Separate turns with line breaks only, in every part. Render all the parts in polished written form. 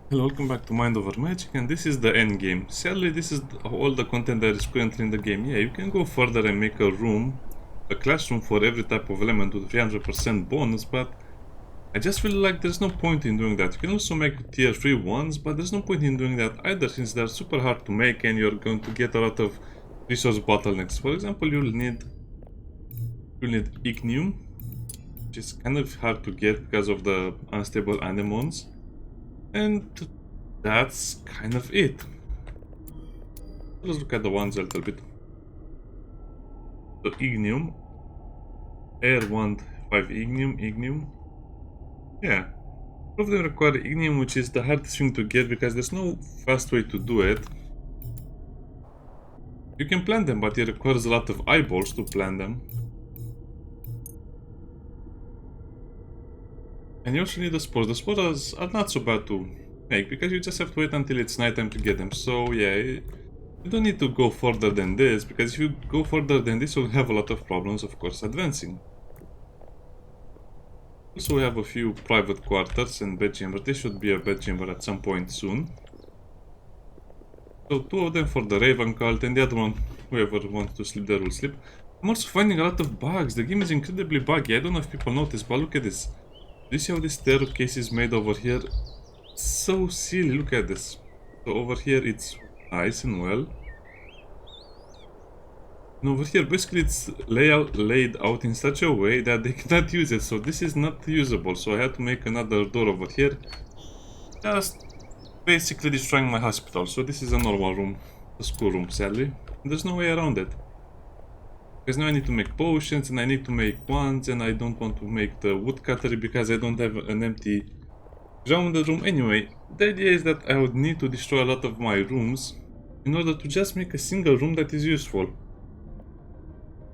Hello, welcome back to Mind Over Magic, and this is the end game. Sadly, this is all the content that is currently in the game. Yeah, you can go further and make a room, a classroom for every type of element with 300% bonus, but I just feel like there's no point in doing that. You can also make tier 3 ones, but there's no point in doing that either, since they're super hard to make and you're going to get a lot of resource bottlenecks. For example, you'll need ignium, which is kind of hard to get because of the unstable anemones. And that's kind of it. Let's look at the ones a little bit. So ignium, air 1-5 ignium. Yeah, all of them require ignium, which is the hardest thing to get because there's no fast way to do it. You can plant them, but it requires a lot of eyeballs to plant them. And you also need the spores. The spores are not so bad to make because you just have to wait until it's nighttime to get them. So yeah, you don't need to go further than this, because if you go further than this, you'll have a lot of problems, of course, advancing. Also, we have a few private quarters and bed chamber. This should be a bed chamber at some point soon. So 2 of them for the Raven cult, and the other one, whoever wants to sleep there will sleep. I'm also finding a lot of bugs. The game is incredibly buggy. I don't know if people notice, but look at this. Do you see how this staircase is made over here? So silly, look at this. So over here it's nice and well. And over here basically it's laid out in such a way that they cannot use it. So this is not usable. So I had to make another door over here. Just basically destroying my hospital. So this is a normal room. A school room, sadly. And there's no way around it. Because now I need to make potions and I need to make wands, and I don't want to make the woodcuttery because I don't have an empty grounded room. Anyway, the idea is that I would need to destroy a lot of my rooms in order to just make a single room that is useful.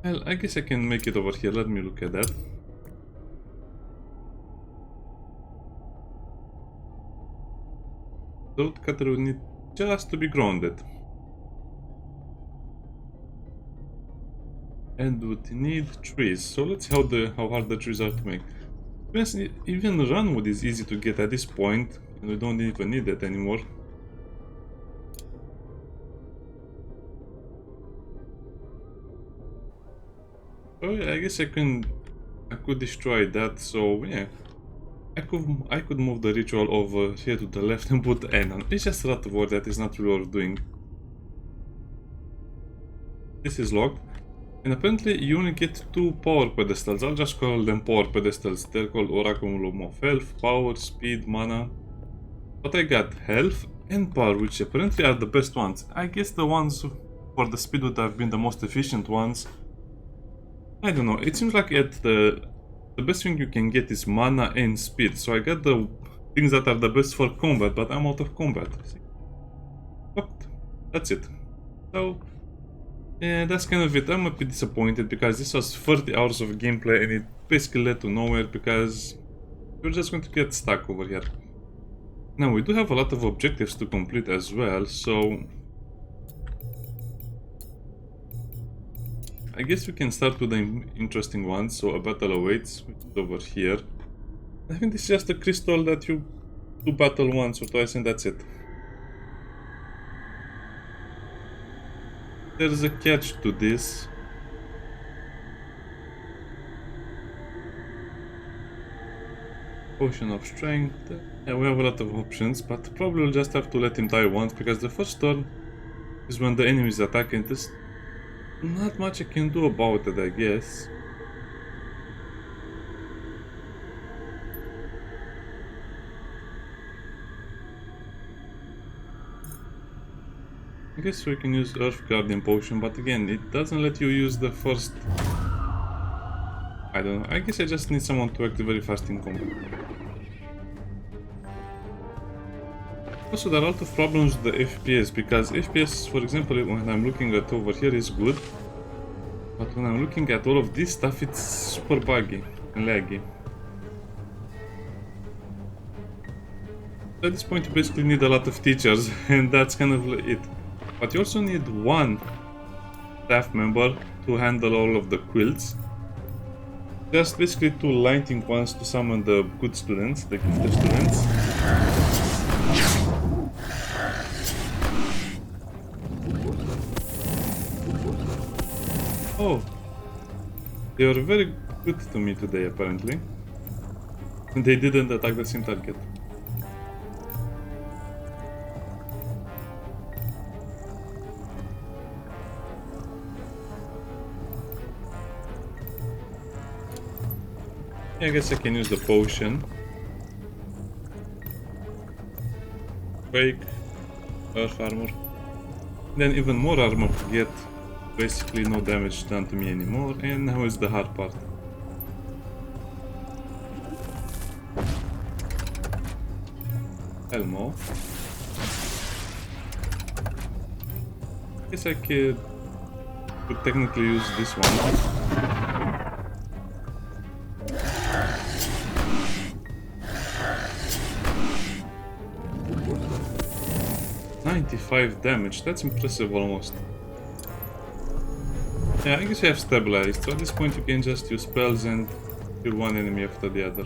Well, I guess I can make it over here. Let me look at that. The woodcutter would need just to be grounded. And would need trees. So let's see how hard the trees are to make. Even runwood is easy to get at this point, and we don't even need it anymore. So yeah, I guess I could destroy that. So yeah, I could move the ritual over here to the left and put N. It's just a lot of work that is not really worth doing. This is locked. And apparently you only get 2 power pedestals. I'll just call them power pedestals. They're called Oraculum of Health, Power, Speed, Mana. But I got Health and Power, which apparently are the best ones. I guess the ones for the Speed would have been the most efficient ones. I don't know, it seems like the best thing you can get is Mana and Speed. So I got the things that are the best for combat, but I'm out of combat. Locked. That's it. So yeah, that's kind of it. I'm a bit disappointed because this was 30 hours of gameplay and it basically led to nowhere because you're just going to get stuck over here. Now, we do have a lot of objectives to complete as well, so I guess we can start with the interesting ones. So a battle awaits, which is over here. I think this is just a crystal that you do battle once or twice and that's it. There's a catch to this. Potion of Strength. Yeah, we have a lot of options, but probably we'll just have to let him die once, because the first turn is when the enemies attack and there's not much I can do about it, I guess. I guess we can use Earth Guardian Potion, but again, it doesn't let you use the first... I don't know, I guess I just need someone to act very fast in combat. Also, there are a lot of problems with the FPS, because FPS, for example, when I'm looking at over here is good, but when I'm looking at all of this stuff, it's super buggy and laggy. At this point, you basically need a lot of teachers, and that's kind of it. But you also need 1 staff member to handle all of the quilts. Just basically 2 lightning ones to summon the good students, the gifted students. They were very good to me today, apparently. They didn't attack the same target. Yeah, I guess I can use the potion. Quake, Earth armor. Then even more armor to get basically no damage done to me anymore. And now is the hard part. Elmo. Guess I could technically use this one. 95 damage, that's impressive almost. Yeah, I guess you have stabilized, so at this point you can just use spells and kill one enemy after the other.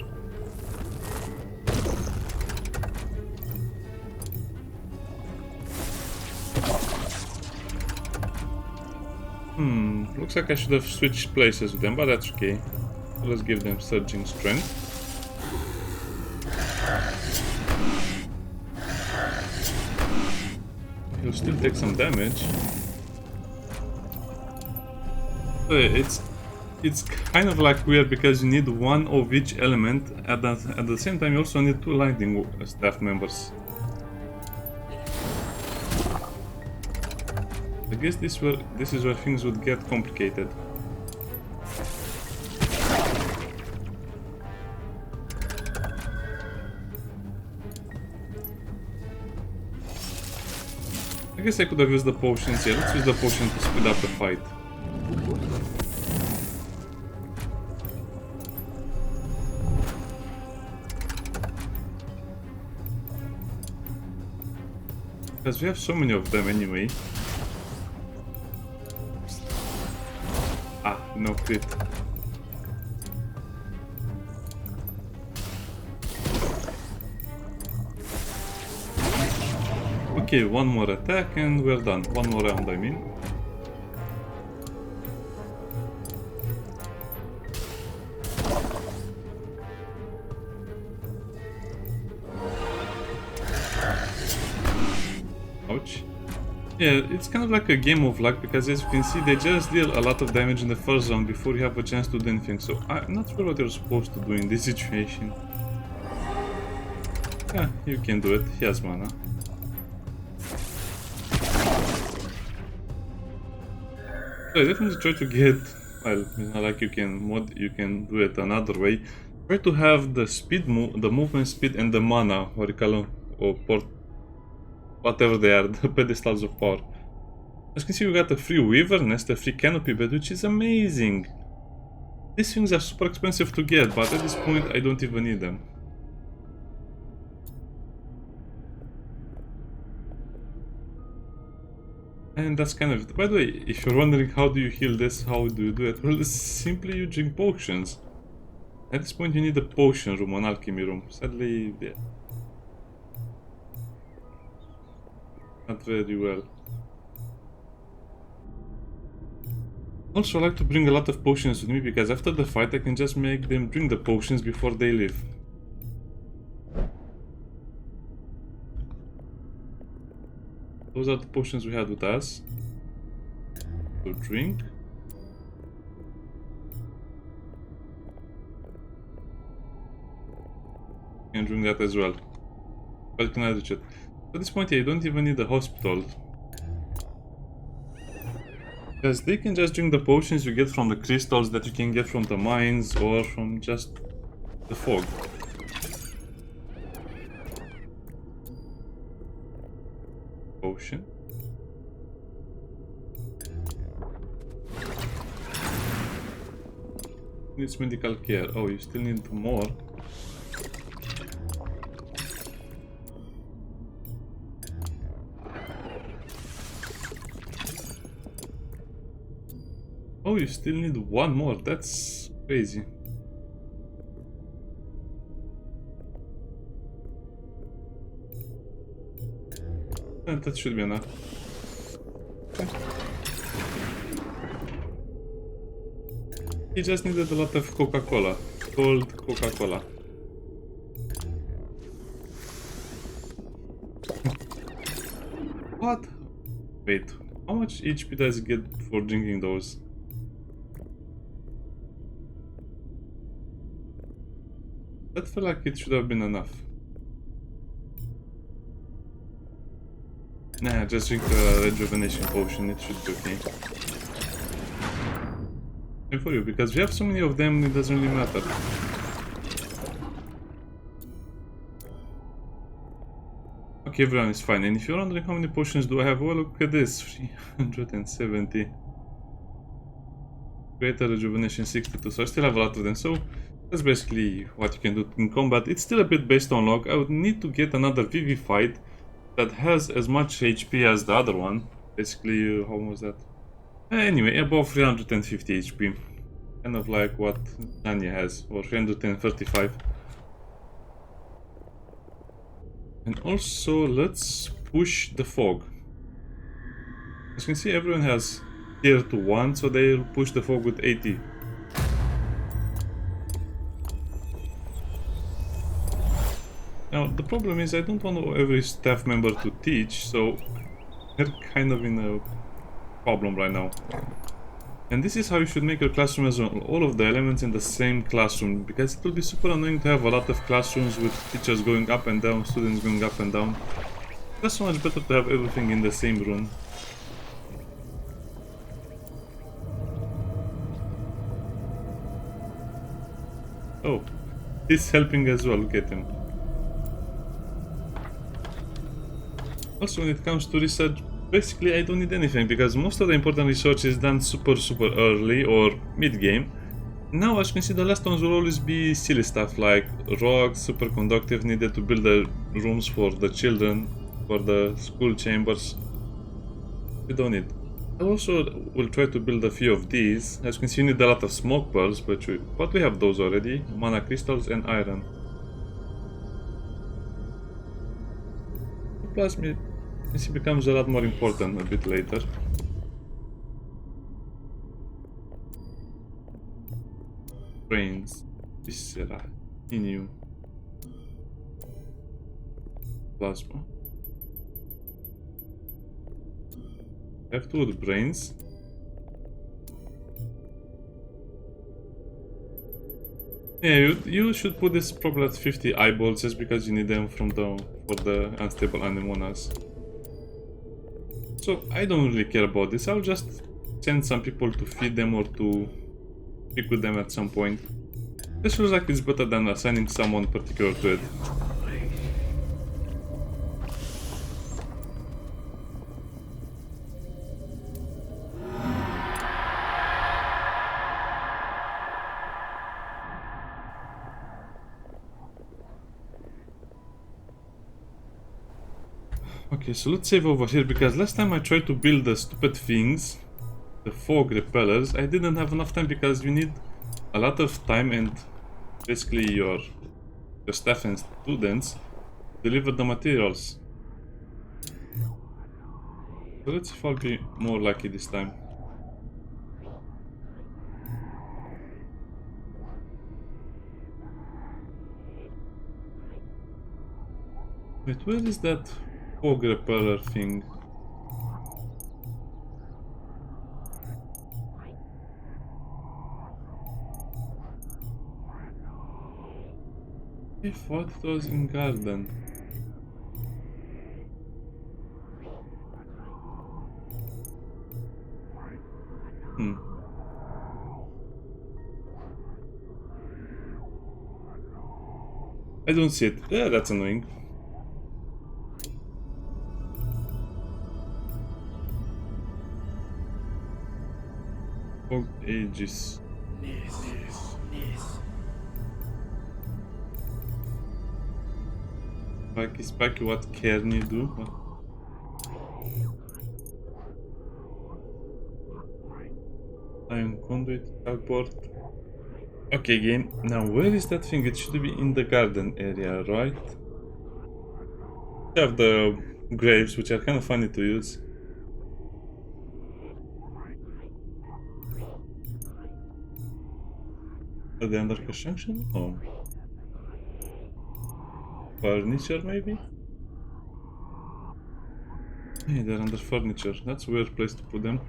Looks like I should have switched places with them, but that's okay. So let's give them surging strength. He'll still take some damage. It's kind of like weird because you need one of each element. At the same time, you also need 2 lightning staff members. I guess this is where things would get complicated. I guess I could have used the potions here. Let's use the potion to speed up the fight. Because we have so many of them anyway. Ah, no crit. Okay, one more attack and we're done. One more round, I mean. Ouch. Yeah, it's kind of like a game of luck because as you can see, they just deal a lot of damage in the first round before you have a chance to do anything. So I'm not sure what you're supposed to do in this situation. Yeah, you can do it. He has mana. So I definitely try to get, well, it's not like you can do it another way. Try to have the the movement speed and the mana, or you call them, or port, whatever they are, the pedestals of power. As you can see, we got a free weaver nest, a free canopy bed, which is amazing. These things are super expensive to get, but at this point I don't even need them. And that's kind of it. By the way, if you're wondering how do you heal this, how do you do it, well, simply you drink potions. At this point you need a potion room, an alchemy room. Sadly, yeah. Not very well. Also, I like to bring a lot of potions with me because after the fight I can just make them drink the potions before they leave. Those are the potions we had with us. So drink. And drink that as well. But can I reach it? At this point, yeah, you don't even need the hospital. Because they can just drink the potions you get from the crystals that you can get from the mines or from just the fog. Potion. Needs medical care. Oh, you still need more. Oh, you still need one more. That's crazy. And that should be enough. Okay. He just needed a lot of Coca-Cola. Cold Coca-Cola. What? Wait, how much HP does he get for drinking those? That felt like it should have been enough. Nah, just drink a rejuvenation potion, it should be okay. And for you, because we have so many of them, it doesn't really matter. Okay, everyone is fine. And if you're wondering how many potions do I have, well, look at this, 370. Greater rejuvenation 62, so I still have a lot of them. So that's basically what you can do in combat. It's still a bit based on luck. I would need to get another VV fight that has as much HP as the other one. Basically, how was that? Anyway, above 350 HP. Kind of like what Tanya has, or 335. And also, let's push the fog. As you can see, everyone has tier to 1, so they'll push the fog with 80. Now, the problem is I don't want every staff member to teach, so they're kind of in a problem right now. And this is how you should make your classroom as well. All of the elements in the same classroom, because it will be super annoying to have a lot of classrooms with teachers going up and down, students going up and down. It's so much better to have everything in the same room. Oh, he's helping as well, look at him. Also, when it comes to research, basically I don't need anything, because most of the important research is done super early or mid-game. Now, as you can see, the last ones will always be silly stuff like rocks, superconductive needed to build the rooms for the children, for the school chambers. We don't need. I also will try to build a few of these. As you can see, you need a lot of smoke pearls, but we have those already. Mana crystals and iron. Plus, this becomes a lot more important a bit later. Brains, viscera, sinew, plasma. I have two of the brains. Yeah, you should put this probably at 50 eyeballs just because you need them for the unstable anemonas. So I don't really care about this. I'll just send some people to feed them or to speak with them at some point. This feels like it's better than assigning someone particular to it. Okay, so let's save over here, because last time I tried to build the stupid things, the fog repellers, I didn't have enough time because you need a lot of time and basically your staff and students deliver the materials. So let's see if I'll be more lucky this time. Wait, where is that fog repeller thing? I thought it was in garden. I don't see it. Yeah, that's annoying. Fog ages. Spiky, what can you do? Iron conduit, teleport. Okay, game. Now, where is that thing? It should be in the garden area, right? We have the graves, which are kind of funny to use. Are they under construction? Oh. Furniture, maybe? Hey, they're under furniture. That's a weird place to put them.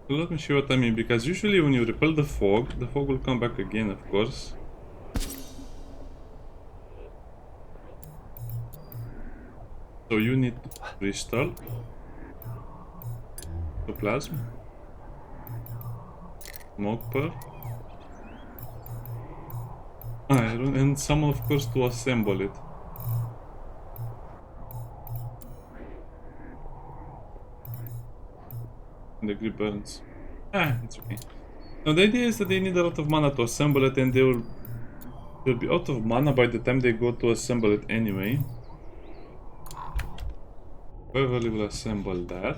So let me see what I mean, because usually when you repel the fog will come back again, of course. So you need crystal, plasma, smoke pearl, iron, and some of course to assemble it. And the grip burns. It's okay. Now the idea is that they need a lot of mana to assemble it, and they'll be out of mana by the time they go to assemble it anyway. Beverly will assemble that.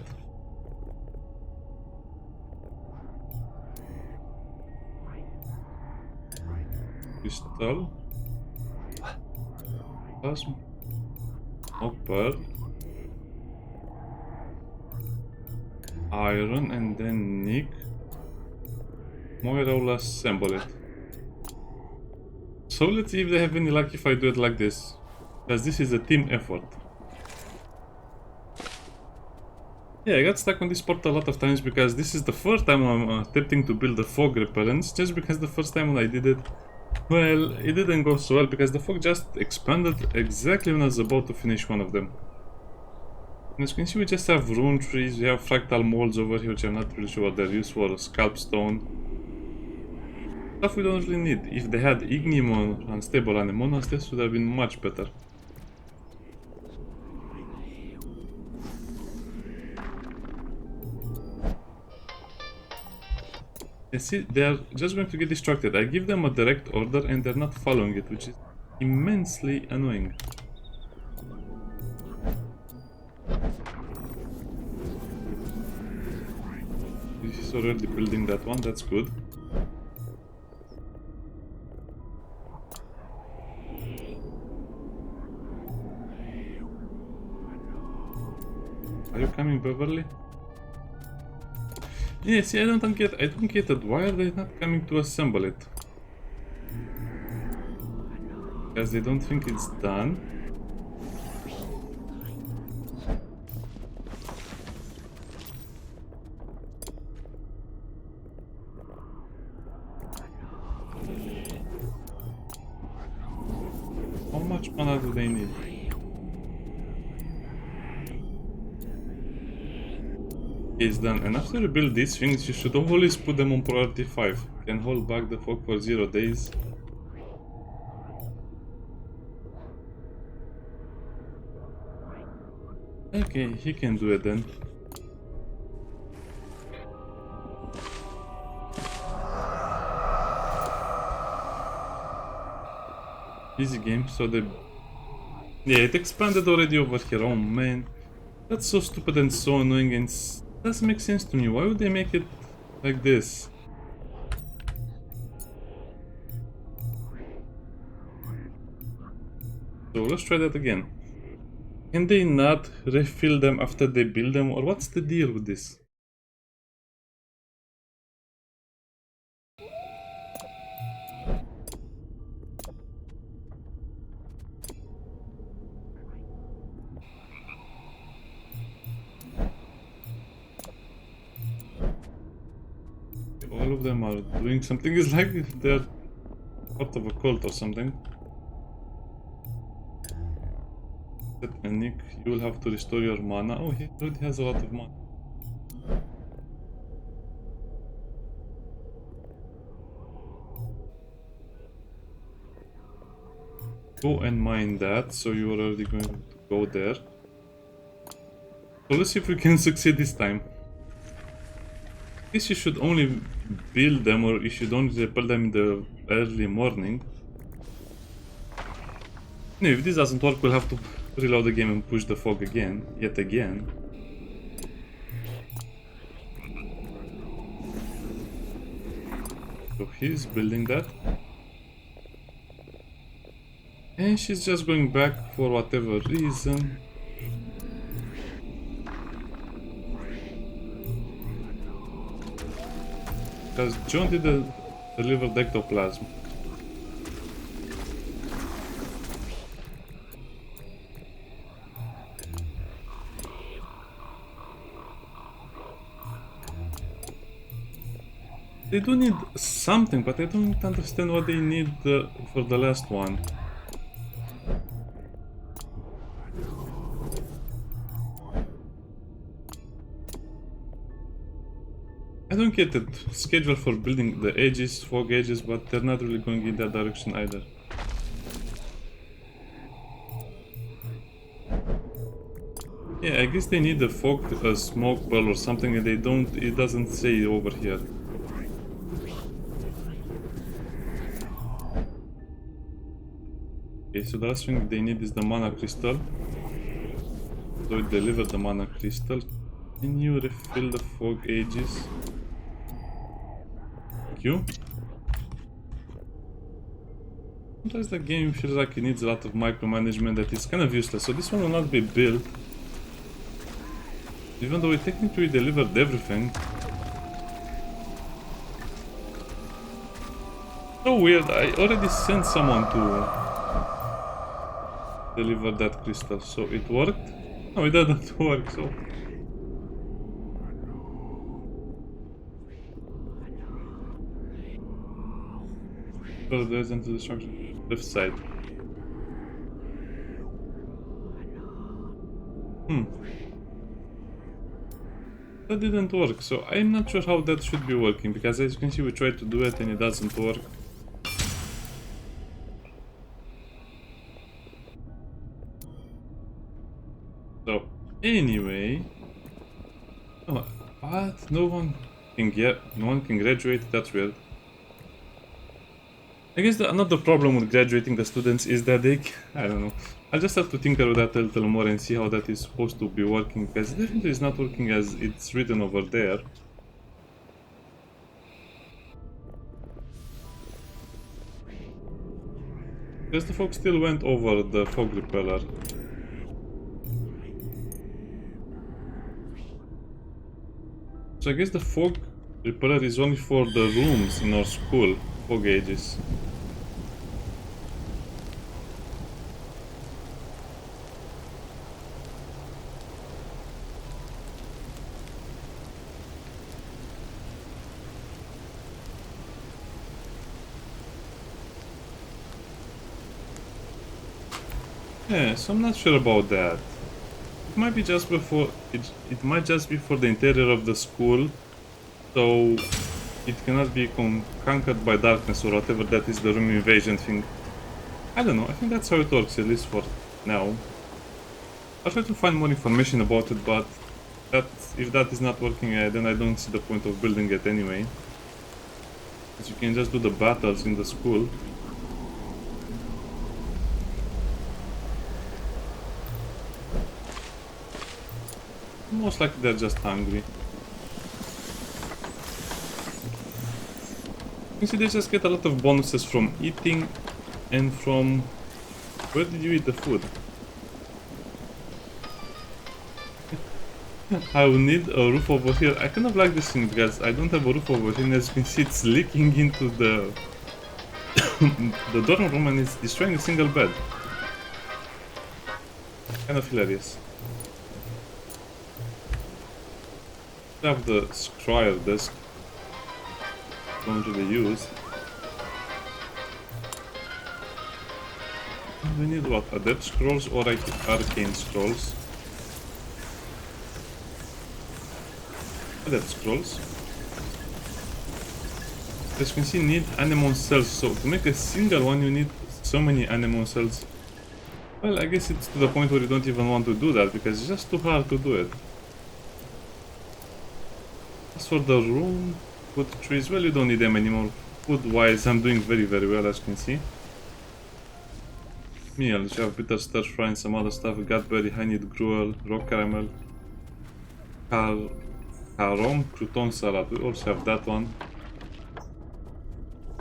Crystal. Plasma. Smoke pearl. Iron, and then Nick. Moira will assemble it. So let's see if they have any luck if I do it like this. Because this is a team effort. Yeah, I got stuck on this part a lot of times because this is the first time I'm attempting to build the fog repellents. Just because the first time when I did it, well, it didn't go so well because the fog just expanded exactly when I was about to finish one of them. And as you can see, we just have rune trees, we have fractal molds over here which I'm not really sure what they're used for, scalp stone. Stuff we don't really need. If they had ignium or unstable anemonas, this would have been much better. You see, they are just going to get distracted. I give them a direct order and they're not following it, which is immensely annoying. This is already building that one, that's good. Are you coming, Beverly? Yeah, see, I don't get it. Why are they not coming to assemble it? Because they don't think it's done. How much mana do they need? It's done. And after you build these things, you should always put them on priority 5. Can hold back the fog for 0 days. Okay, he can do it then. Easy game, so the... Yeah, it expanded already over here. Oh man. That's so stupid and so annoying and doesn't make sense to me. Why would they make it like this? So let's try that again. Can they not refill them after they build them, or what's the deal with this? All of them are doing something. It's like they're part of a cult or something. And Nick, you will have to restore your mana. Oh, he already has a lot of mana. Go and mine that, so you are already going to go there. So let's see if we can succeed this time. I guess you should only build them, or you should only repel them in the early morning. No, if this doesn't work, we'll have to reload the game and push the fog again, yet again. So he's building that. And she's just going back for whatever reason. Because John didn't deliver the ectoplasm. They do need something, but I don't understand what they need for the last one. I don't get the schedule for building the edges, fog edges, but they're not really going in that direction either. Yeah, I guess they need a fog, a smoke ball or something, and they don't. It doesn't say over here. Okay, so the last thing they need is the mana crystal. So it delivered the mana crystal. Can you refill the fog edges? Thank you. Sometimes the game feels like it needs a lot of micromanagement that is kind of useless, so this one will not be built. Even though it technically delivered everything. So weird, I already sent someone to deliver that crystal, so it worked? No, it didn't work, so... So there's into destruction. Left side. That didn't work, so I'm not sure how that should be working, because as you can see we tried to do it and it doesn't work. So, anyway... Oh, what? No one can graduate? That's weird. I guess another problem with graduating the students is that they... I don't know. I'll just have to tinker with that a little more and see how that is supposed to be working, because it definitely is not working as it's written over there. Because the fog still went over the fog repeller. So I guess the fog repeller is only for the rooms in our school, fog gauges. Yeah, so I'm not sure about that. It might be just before it might just be for the interior of the school, so it cannot be conquered by darkness or whatever that is the room invasion thing. I don't know, I think that's how it works, at least for now. I'll try to find more information about it, but if that is not working, then I don't see the point of building it anyway. Because you can just do the battles in the school. Most likely they're just hungry. You see, they just get a lot of bonuses from eating and from... Where did you eat the food? I will need a roof over here. I kind of like this thing because I don't have a roof over here, and as you can see it's leaking into the the dorm room and it's destroying a single bed. Kind of hilarious. I have the scryer desk. Don't really use. We need what? Adept scrolls or arcane scrolls? Adept scrolls. As you can see, need anemone cells. So to make a single one, you need so many anemone cells. Well, I guess it's to the point where you don't even want to do that because it's just too hard to do it. As for the room, food trees, well, you don't need them anymore. Food-wise, I'm doing very, very well, as you can see. Meals, you have bitter stir fry and some other stuff. Godberry, honeyed gruel, rock caramel, carom, crouton salad. We also have that one.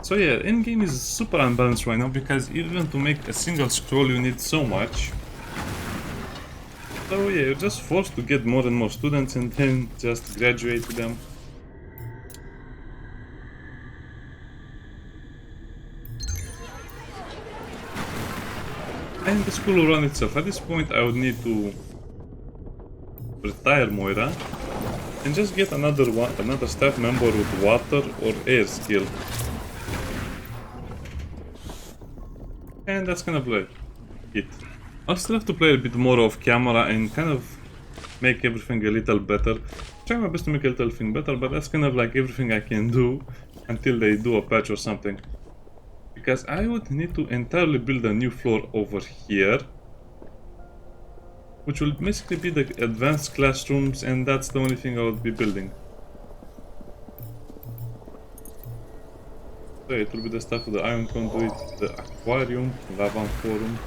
So yeah, Endgame is super unbalanced right now because even to make a single scroll you need so much. So yeah, you're just forced to get more and more students and then just graduate with them. And the school will run itself. At this point I would need to retire Moira and just get another staff member with water or air skill. And that's kind of like it. I'll still have to play a bit more off camera and kind of make everything a little better. Try my best to make a little thing better, but that's kind of like everything I can do until they do a patch or something. Because I would need to entirely build a new floor over here, which will basically be the advanced classrooms, and that's the only thing I would be building. So it will be the stuff with the iron conduit, the aquarium, lava forum.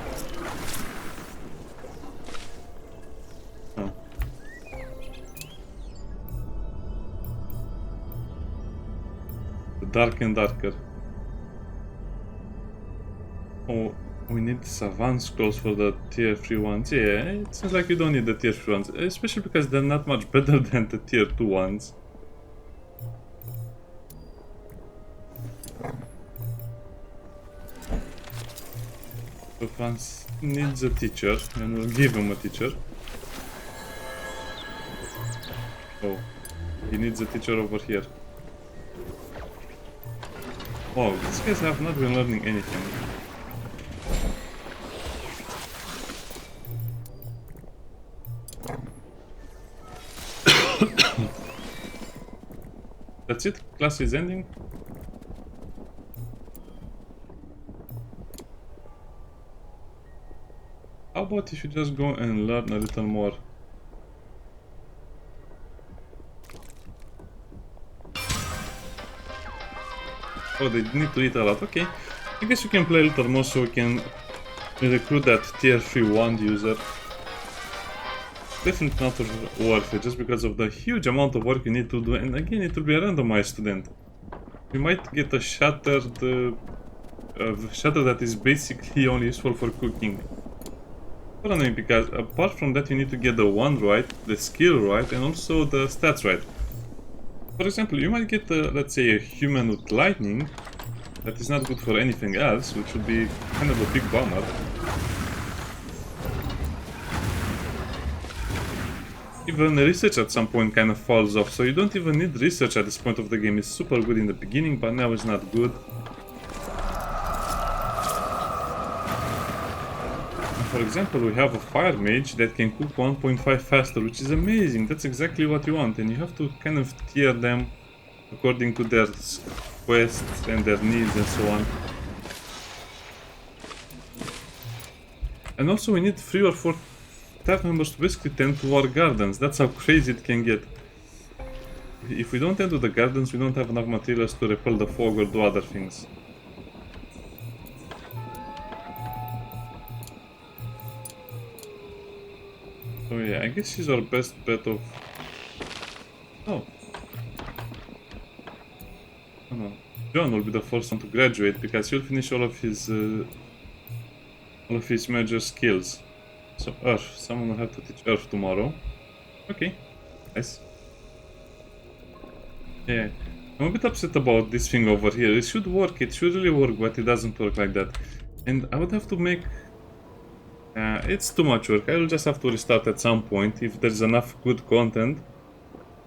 The dark and darker. Oh, we need savant scrolls for the tier 3 ones. Yeah, it seems like you don't need the tier 3 ones, especially because they're not much better than the tier 2 ones. So Franz needs a teacher, and we'll give him a teacher. Oh, he needs a teacher over here. Wow, these guys have not been learning anything. That's it? Class is ending? How about if you just go and learn a little more? Oh, they need to eat a lot. Okay. I guess we can play a little more so we can recruit that tier 3 wand user. Definitely not worth it just because of the huge amount of work you need to do, and again it will be a randomized student. You might get a shattered shatter that is basically only useful for cooking. But annoying because apart from that you need to get the wand right, the skill right, and also the stats right. For example, you might get let's say a human with lightning that is not good for anything else, which would be kind of a big bummer. Even research at some point kind of falls off, so you don't even need research at this point of the game. It's super good in the beginning, but now it's not good. And for example, we have a fire mage that can cook 1.5 faster, which is amazing. That's exactly what you want, and you have to kind of tier them according to their quests and their needs and so on. And also we need 3 or 4 staff members to basically tend to our gardens. That's how crazy it can get. If we don't tend to the gardens, we don't have enough materials to repel the fog or do other things. So yeah, I guess he's our best bet of... Oh. Oh no. John will be the first one to graduate because he'll finish all of his major skills. So Earth, someone will have to teach Earth tomorrow. Okay, nice. Yeah, I'm a bit upset about this thing over here. It should work, it should really work, but it doesn't work like that. And I would have to make... it's too much work. I will just have to restart at some point if there's enough good content.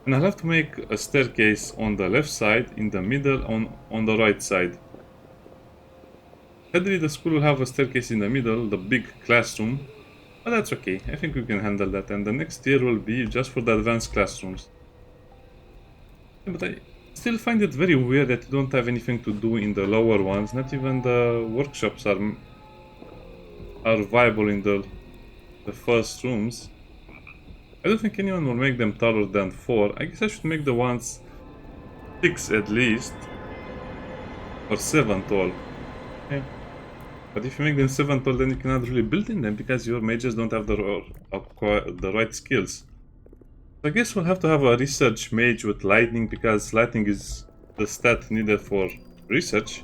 And I'll have to make a staircase on the left side, in the middle, on the right side. Sadly, the school will have a staircase in the middle, the big classroom. But that's okay, I think we can handle that, and the next tier will be just for the advanced classrooms. Yeah, but I still find it very weird that you don't have anything to do in the lower ones, not even the workshops are viable in the first rooms. I don't think anyone will make them taller than 4, I guess I should make the ones 6 at least, or 7 tall. Yeah. But if you make them 7 tall, then you cannot really build in them because your mages don't have the right skills. So I guess we'll have to have a research mage with lightning because lightning is the stat needed for research.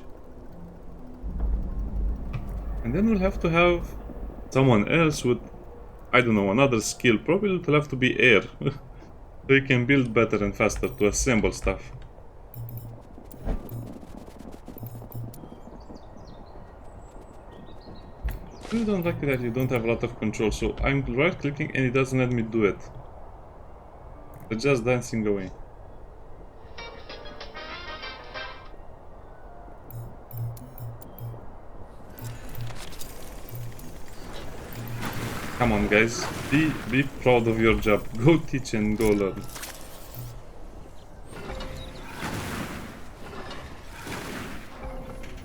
And then we'll have to have someone else with, I don't know, another skill. Probably it'll have to be air. So you can build better and faster to assemble stuff. I really don't like that you don't have a lot of control, so I'm right clicking and it doesn't let me do it. It's just dancing away. Come on guys, be proud of your job. Go teach and go learn.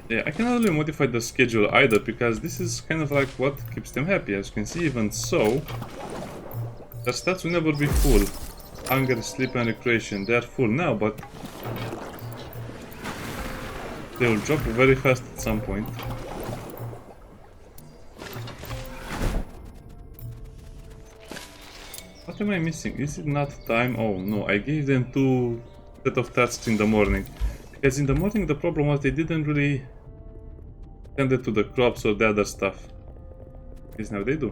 Yeah, I cannot really modify the schedule either, because this is kind of like what keeps them happy. As you can see, even so, their stats will never be full. Hunger, sleep and recreation, they are full now, but they will drop very fast at some point. What am I missing? Is it not time? Oh no, I gave them 2 set of tasks in the morning. Because in the morning the problem was they didn't really tend to the crops or the other stuff. Because now they do.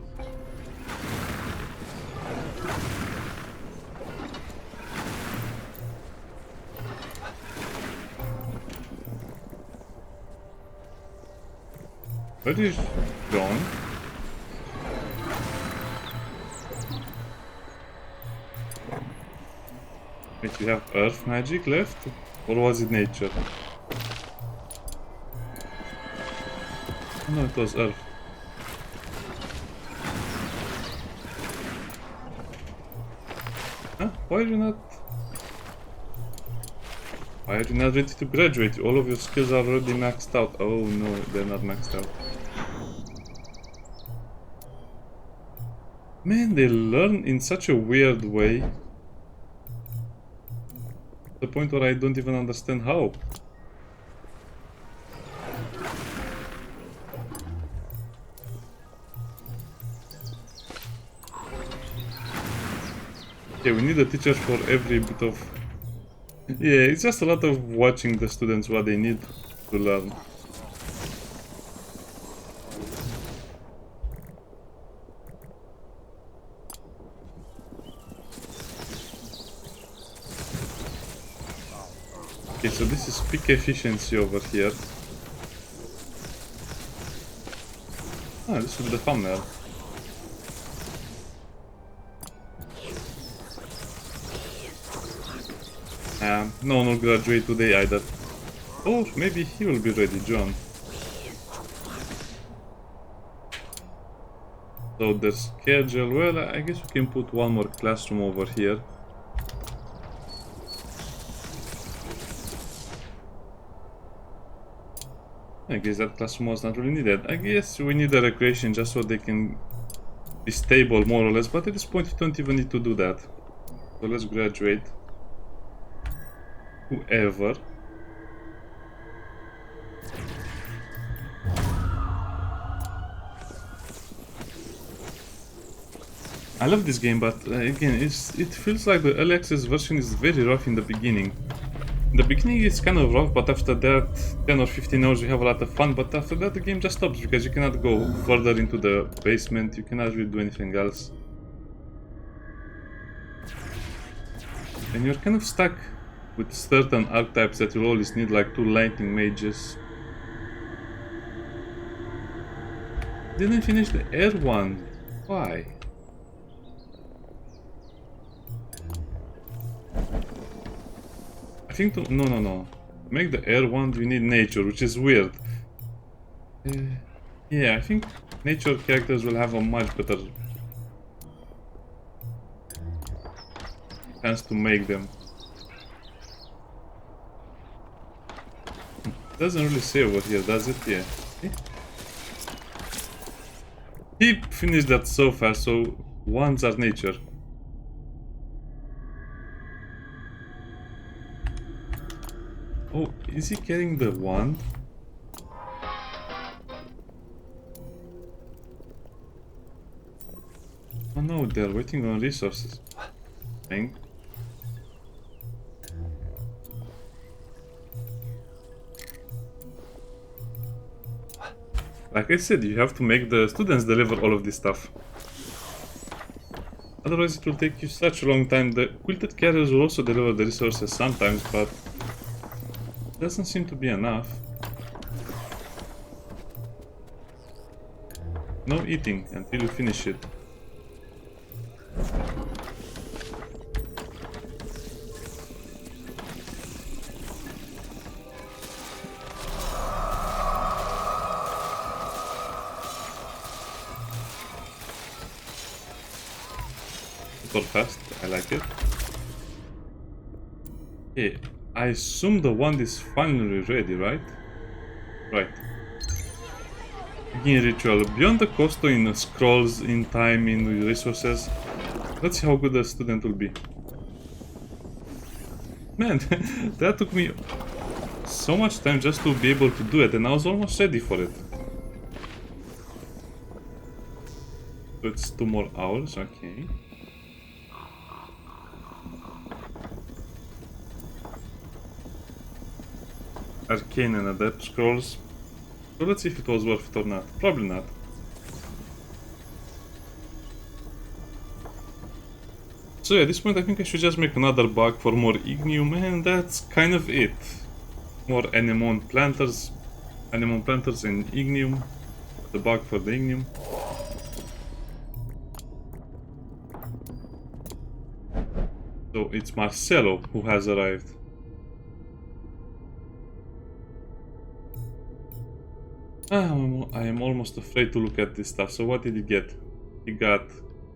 Where is John? Wait, you have earth magic left? Or was it nature? No, it was earth. Huh? Why are you not... Why are you not ready to graduate? All of your skills are already maxed out. Oh no, they're not maxed out. Man, they learn in such a weird way. The point where I don't even understand how. Okay, we need a teacher for every bit of... Yeah, it's just a lot of watching the students what they need to learn. Okay, so this is peak efficiency over here. Ah, this is the thumbnail. No one will graduate today either. Or maybe he will be ready, John. So the schedule, well, I guess we can put one more classroom over here. I guess that classroom was not really needed. I guess we need a recreation just so they can be stable more or less, but at this point you don't even need to do that. So let's graduate. Whoever. I love this game, but again, it feels like the early access version is very rough in the beginning. In the beginning it's kind of rough, but after that 10 or 15 hours you have a lot of fun, but after that the game just stops because you cannot go further into the basement, you cannot really do anything else. And you're kind of stuck with certain archetypes that you'll always need, like 2 lightning mages. Didn't finish the air one. Why? I think to... No. Make the air one, you need nature, which is weird. Yeah, I think nature characters will have a much better chance to make them. Doesn't really say over here, does it? Yeah. He finished that so fast, so wands are nature. Oh, is he carrying the wand? Oh no, they're waiting on resources. Dang. Like I said, you have to make the students deliver all of this stuff. Otherwise it will take you such a long time. The quilted carriers will also deliver the resources sometimes, but it doesn't seem to be enough. No eating until you finish it. Super fast, I like it. Okay, I assume the wand is finally ready, right? Right. Begin ritual. Beyond the cost in scrolls, in time, in resources. Let's see how good the student will be. Man, that took me so much time just to be able to do it, and I was almost ready for it. So it's 2 more hours, okay. Arcane and Adept scrolls. So let's see if it was worth it or not. Probably not. So yeah, at this point I think I should just make another bug for more ignium, and that's kind of it. More anemone planters and ignium. The bug for the ignium. So it's Marcelo who has arrived. I am almost afraid to look at this stuff. So what did he get? He got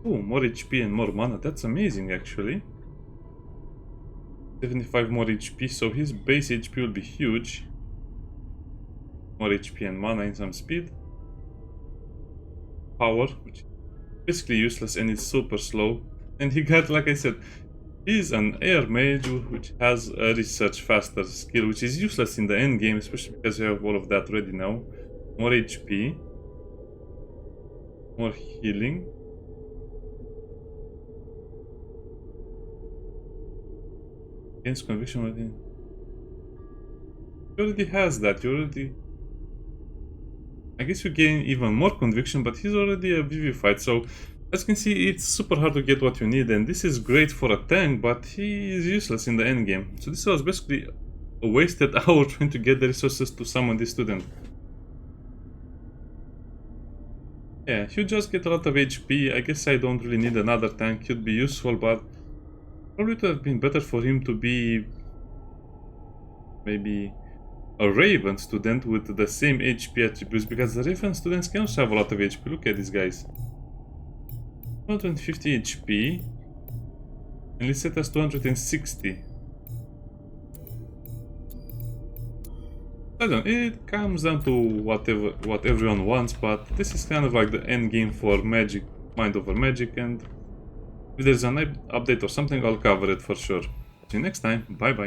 more HP and more mana. That's amazing actually. 75 more HP, so his base HP will be huge. More HP and mana and some speed. Power, which is basically useless and is super slow. And he got, like I said, he's an air mage which has a research faster skill, which is useless in the end game, especially because you have all of that ready now. More HP. More healing. Against conviction already. He already has that. I guess you gain even more conviction, but he's already a vivified, so as you can see, it's super hard to get what you need, and this is great for a tank, but he is useless in the end game. So this was basically a wasted hour trying to get the resources to summon this student. Yeah, he'll just get a lot of HP. I guess I don't really need another tank. He'd be useful, but probably it would have been better for him to be maybe a Raven student with the same HP attributes, because the Raven students can also have a lot of HP. Look at these guys. 250 HP. And let's set us 260. I don't know, it comes down to what everyone wants, but this is kind of like the end game for Magic, Mind Over Magic, and if there's an update or something, I'll cover it for sure. See you next time, bye bye.